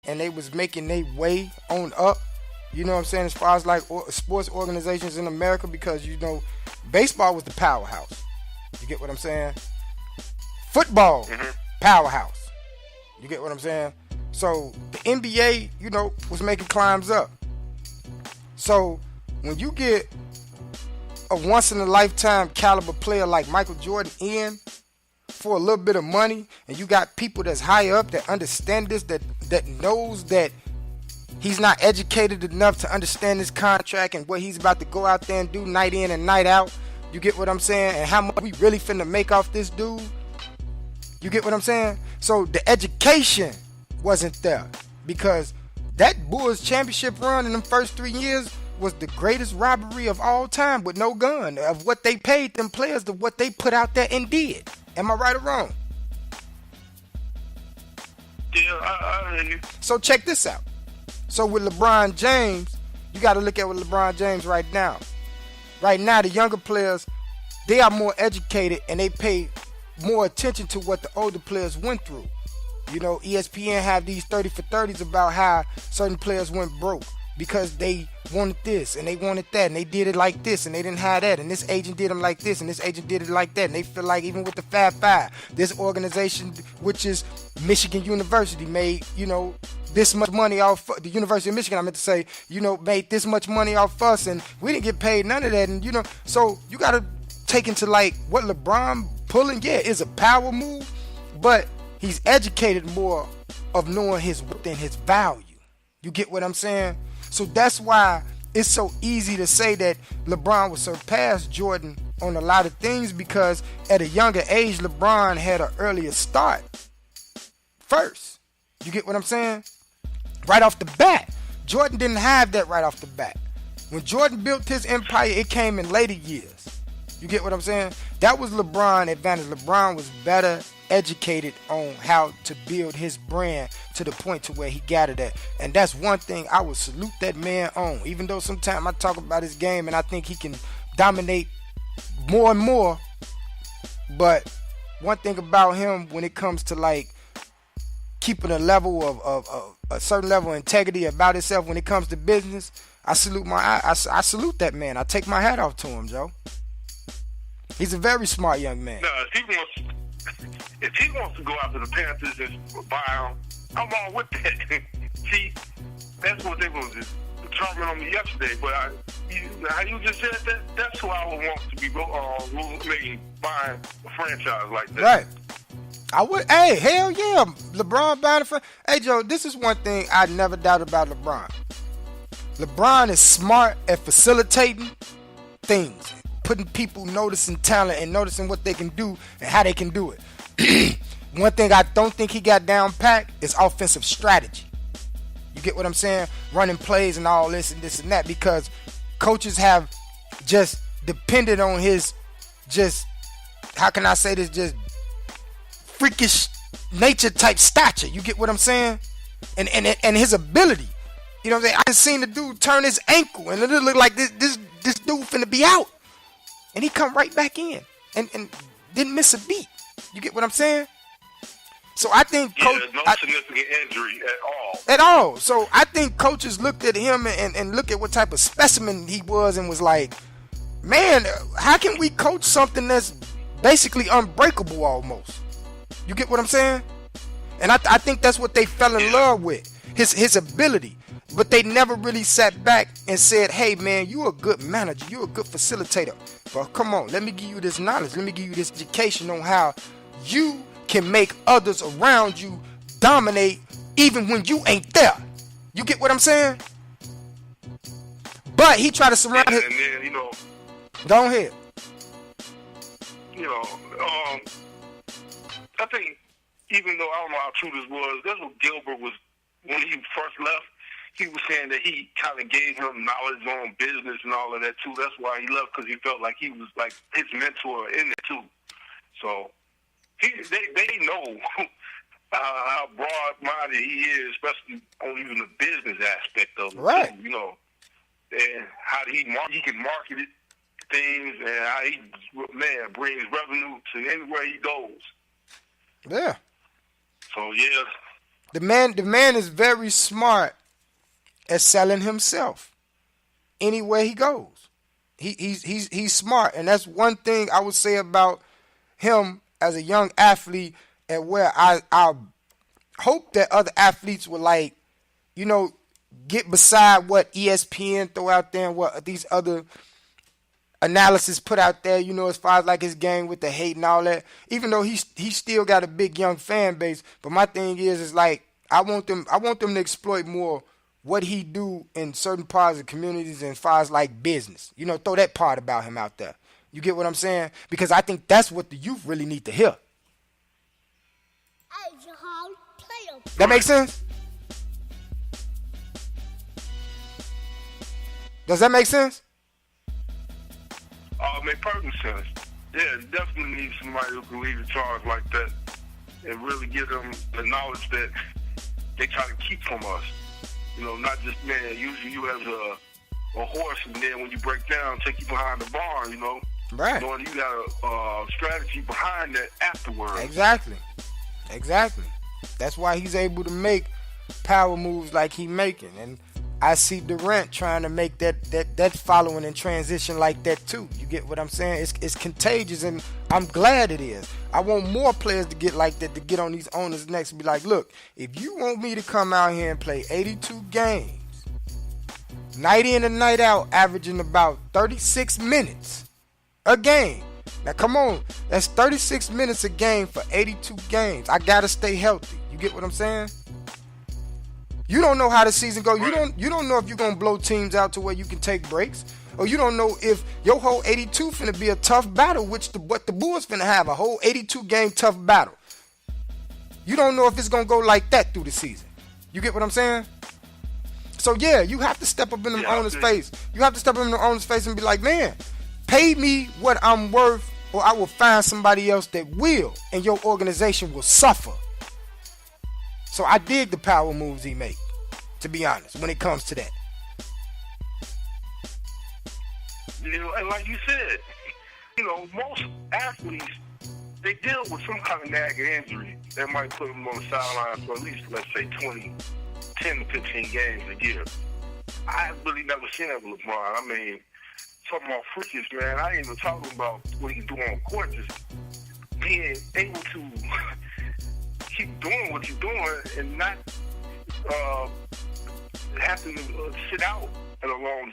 and they was making their way on up. You know what I'm saying? As far as like sports organizations in America, because you know, baseball was the powerhouse. You get what I'm saying? Football, powerhouse. You get what I'm saying? So the NBA, you know, was making climbs up. So when you get a once in a lifetime caliber player like Michael Jordan in for a little bit of money, and you got people that's high up that understand this, that knows that he's not educated enough to understand this contract and what he's about to go out there and do night in and night out. You get what I'm saying? And how much we really finna make off this dude. You get what I'm saying? So the education wasn't there, because that Bulls championship run in them first 3 years was the greatest robbery of all time with no gun, of what they paid them players to what they put out there and did. Am I right or wrong? Yeah, I hear you. So check this out. So with LeBron James, you got to look at what LeBron James right now. Right now, the younger players, they are more educated and they pay more attention to what the older players went through. You know, ESPN have these 30 for 30s about how certain players went broke because they wanted this and they wanted that and they did it like this and they didn't have that, and this agent did them like this and this agent did it like that, and they feel like even with the Fab Five, this organization, which is Michigan University, made, you know, this much money off the University of Michigan, I meant to say, you know, made this much money off us, and we didn't get paid none of that. And you know, so you got to take into like what LeBron pulling, yeah, is a power move, but he's educated more of knowing his worth and his value. You get what I'm saying? So that's why it's so easy to say that LeBron would surpass Jordan on a lot of things, because at a younger age, LeBron had an earlier start first. You get what I'm saying? Right off the bat. Jordan didn't have that right off the bat. When Jordan built his empire, it came in later years. You get what I'm saying? That was LeBron's advantage. LeBron was better educated on how to build his brand to the point to where he got it at. And that's one thing I would salute that man on. Even though sometimes I talk about his game and I think he can dominate more and more. But one thing about him when it comes to like keeping a level of a certain level of integrity about himself when it comes to business, I salute I salute that man. I take my hat off to him, Joe. He's a very smart young man. No, if he wants to go after the Panthers and buy them, I'm all with that. See, that's what they was determined on me yesterday. But how you just said that, that's who I would want to be maybe buying a franchise like that. Right. I would. Hey, hell yeah, LeBron buying a franchise. Hey, Joe, this is one thing I never doubted about LeBron. LeBron is smart at facilitating things, putting people noticing talent and noticing what they can do and how they can do it. One thing I don't think he got down pat is offensive strategy. You get what I'm saying? Running plays and all this and this and that, because coaches have just depended on his just, how can I say this, just freakish nature type stature. You get what I'm saying? And his ability. You know what I'm saying? I seen the dude turn his ankle and it looked like this dude finna be out. And he come right back in and didn't miss a beat. You get what I'm saying? So I think no significant injury at all. At all. So I think coaches looked at him and looked at what type of specimen he was and was like, man, how can we coach something that's basically unbreakable almost? You get what I'm saying? And I think that's what they fell in love with, his ability. But they never really sat back and said, hey, man, you're a good manager. You're a good facilitator. But come on, let me give you this knowledge. Let me give you this education on how you can make others around you dominate even when you ain't there. You get what I'm saying? But he tried to surround his... And then, you know... Go ahead. You know, I think, even though I don't know how true this was, that's what Gilbert was, when he first left, he was saying that he kind of gave him knowledge on business and all of that, too. That's why he left, because he felt like he was, like, his mentor in it, too. So, they know how broad-minded he is, especially on even the business aspect of it. Right. Too, you know, and how he can market it, things, and how he, man, brings revenue to anywhere he goes. Yeah. So, yeah. The man is very smart at selling himself anywhere he goes. He's smart, and that's one thing I would say about him as a young athlete, and where I hope that other athletes would get beside what ESPN throw out there and what these other analysis put out there, as far as like his game with the hate and all that. Even though he still got a big young fan base, but my thing is like I want them to exploit more what he do in certain parts of communities and as far as like business. Throw that part about him out there. You get what I'm saying? Because I think that's what the youth really need to hear. That makes sense? Does that make sense? Make perfect sense. Yeah, definitely need somebody who can lead the charge like that and really give them the knowledge that they try to keep from us. Not just, man, usually you have a horse, and then when you break down, take you behind the barn, Right. Knowing you got a strategy behind that afterwards. Exactly. That's why he's able to make power moves like he making. And I see Durant trying to make that following and transition like that too. You get what I'm saying? It's contagious, and I'm glad it is. I want more players to get like that, to get on these owners' necks and be like, look, if you want me to come out here and play 82 games, night in and night out, averaging about 36 minutes a game. Now come on, that's 36 minutes a game for 82 games. I gotta stay healthy. You get what I'm saying? You don't know how the season go. You don't know if you're gonna blow teams out to where you can take breaks, or you don't know if your whole 82 finna be a tough battle, what the Bulls finna have, a whole 82 game tough battle. You don't know if it's gonna go like that through the season. You get what I'm saying? So yeah, you have to step up in the owner's face. You have to step up in the owner's face and be like, man, pay me what I'm worth, or I will find somebody else that will, and your organization will suffer. So I dig the power moves he make, to be honest, when it comes to that. And like you said, most athletes, they deal with some kind of nagging injury that might put them on the sideline for at least, let's say, 10 to 15 games a year. I really never seen that with LeBron. I mean, talking about freakish, man, I ain't even talking about what he's doing on court, just being able to keep doing what you're doing and not having to sit out in a long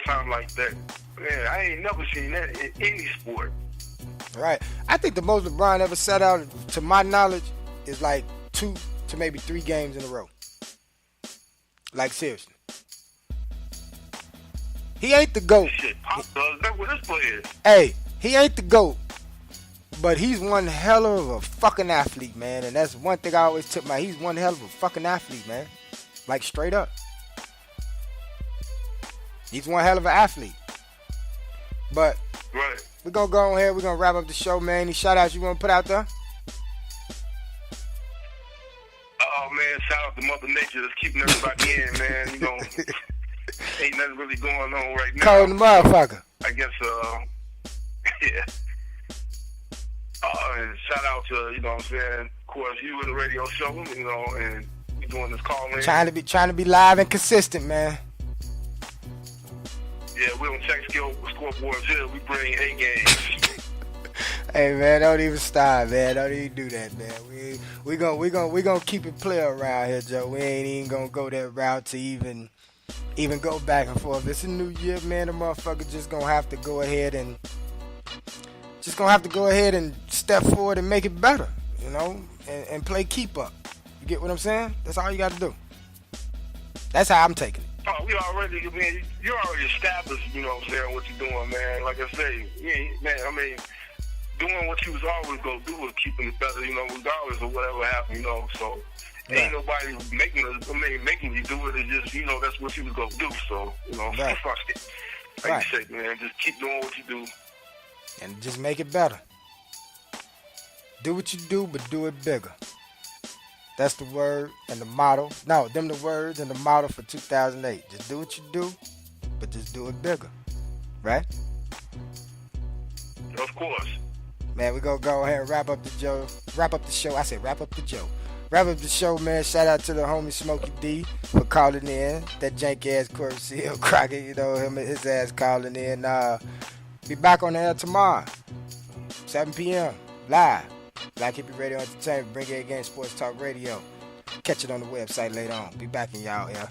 time like that. Man, I ain't never seen that in any sport. Right. I think the most LeBron ever sat out, to my knowledge, is like 2 to maybe 3 games in a row. Like, seriously. He ain't the GOAT. Shit, Pop does. That's what this player is. Hey, he ain't the GOAT. But he's one hell of a fucking athlete, man. And that's one thing I always took he's one hell of a fucking athlete, man. Like, straight up. He's one hell of an athlete. But right. We're going to go on here. We're going to wrap up the show, man. Any shout-outs you want to put out there? Oh, man, shout out to Mother Nature that's keeping everybody in, man. Ain't nothing really going on right now. Cold the motherfucker. I guess, yeah. And shout out to, what I'm saying, of course, you and the radio show, and you doing this call in. Trying to be live and consistent, man. Yeah, we don't check scoreboards here. We bring A games. Hey, man, don't even stop, man. Don't even do that, man. We gonna keep it player around here, Joe. We ain't even gonna go that route to even go back and forth. It's a new year, man. The motherfucker just gonna have to go ahead and step forward and make it better, and play keep up. You get what I'm saying? That's all you got to do. That's how I'm taking it. Oh, you're already established, what I'm saying, what you're doing, man. Like I say, doing what you was always going to do was keeping it better, regardless of whatever happened, so right. Ain't nobody making you do it. It's just, that's what you was going to do, so, right. Fuck it. Like right. you say, man, just keep doing what you do. And just make it better. Do what you do, but do it bigger. That's the word and the motto. No, them the words and the motto for 2008. Just do what you do, but just do it bigger. Right? Of course. Man, we're going to go ahead and wrap up the show. I said wrap up the show. Wrap up the show, man. Shout out to the homie Smokey D for calling in. That jank ass Corey Seal Crockett, you know, his ass calling in. Be back on the air tomorrow, 7 p.m. live. Black Hippie Radio Entertainment. Bring it again, Sports Talk Radio. Catch it on the website later on. Be back in y'all, yeah.